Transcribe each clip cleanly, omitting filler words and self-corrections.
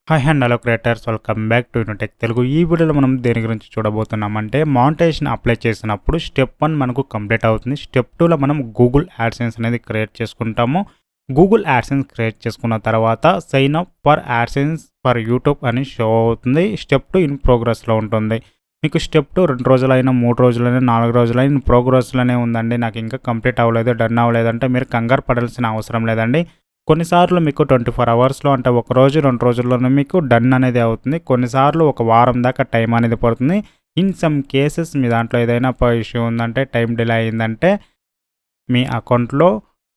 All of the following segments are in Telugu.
Hi and hello creators, welcome back to Unitech Telugu. ఈ వీడియోలో మనం దేని గురించి చూడబోతున్నామంటే, మానిటైజేషన్ అప్లై చేసినప్పుడు స్టెప్ 1 మనకు కంప్లీట్ అవుతుంది. స్టెప్ 2లో మనం గూగుల్ యాడ్సెన్స్ అనేది క్రియేట్ చేసుకుంటాము. గూగుల్ యాడ్సెన్స్ క్రియేట్ చేసుకున్న తర్వాత sign up for AdSense for YouTube అని షో అవుతుంది. స్టెప్ 2 ఇన్ ప్రోగ్రెస్లో ఉంటుంది. మీకు స్టెప్ 2 2 రోజులైనా 3 రోజులైనా 4 రోజులైనా ఇన్ ప్రోగ్రెస్లోనే ఉందండి, నాకు ఇంకా కంప్లీట్ అవ్వలేదు, డన్ అవ్వలేదంటే మీరు కంగారు పడాల్సిన అవసరం లేదండి. కొన్నిసార్లు మీకు 24 అవర్స్‌లో అంటే ఒక రోజు, 2 రోజుల్లోనే మీకు డన్ అనేది అవుతుంది. కొన్నిసార్లు ఒక వారం దాకా టైం అనేది పడుతుంది. ఇన్ సమ్ కేసెస్ మీ దాంట్లో ఏదైనా ఇష్యూ ఉందంటే, టైం డిలే అయిందంటే, మీ అకౌంట్‌లో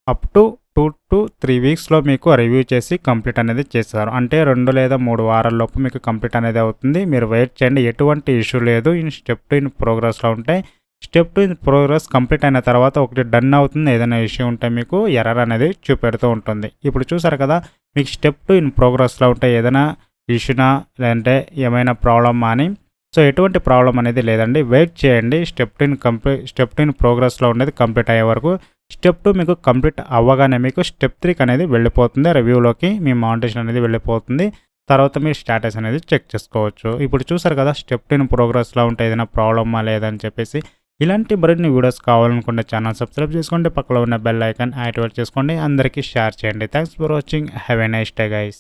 అప్ టు 2-3 వీక్స్‌లో మీకు రివ్యూ చేసి కంప్లీట్ అనేది చేస్తారు. అంటే 2 లేదా 3 వారాల్లోపు మీకు కంప్లీట్ అనేది అవుతుంది. మీరు వెయిట్ చేయండి, ఎటువంటి ఇష్యూ లేదు. స్టెప్ 2 ఇన్ ప్రోగ్రెస్‌లో ఉంటాయి. స్టెప్ 2 ఇన్ ప్రోగ్రెస్ కంప్లీట్ అయిన తర్వాత ఒకటి డన్ అవుతుంది. ఏదైనా ఇష్యూ ఉంటే మీకు ఎర్రర్ అనేది చూపెడుతూ ఉంటుంది. ఇప్పుడు చూసారు కదా, మీకు స్టెప్ 2 ఇన్ ప్రోగ్రెస్‌లో ఉంటే ఏదైనా ఇష్యూనా లేదంటే ఏమైనా ప్రాబ్లమా అని. సో ఎటువంటి ప్రాబ్లం అనేది లేదండి. వెయిట్ చేయండి. స్టెప్ 2 ఇన్ ప్రోగ్రెస్‌లో ఉండేది కంప్లీట్ అయ్యే వరకు. స్టెప్ 2 మీకు కంప్లీట్ అవ్వగానే మీకు స్టెప్ 3 అనేది వెళ్ళిపోతుంది. రివ్యూలోకి మీ మానిటైజేషన్ అనేది వెళ్ళిపోతుంది. తర్వాత మీ స్టేటస్ అనేది చెక్ చేసుకోవచ్చు. ఇప్పుడు చూసారు కదా, స్టెప్ 2 ఇన్ ప్రోగ్రెస్‌లో ఉంటే ఏదైనా ప్రాబ్లమా లేదని చెప్పేసి. ఇలాంటి మరిన్ని వీడియోస్ కావాలనుకుంటే ఛానల్ సబ్స్క్రైబ్ చేసుకోండి. పక్కలో ఉన్న బెల్ ఐకాన్ యాక్టివేట్ చేసుకోండి. అందరికీ షేర్ చేయండి. Thanks for watching. Have a nice day guys.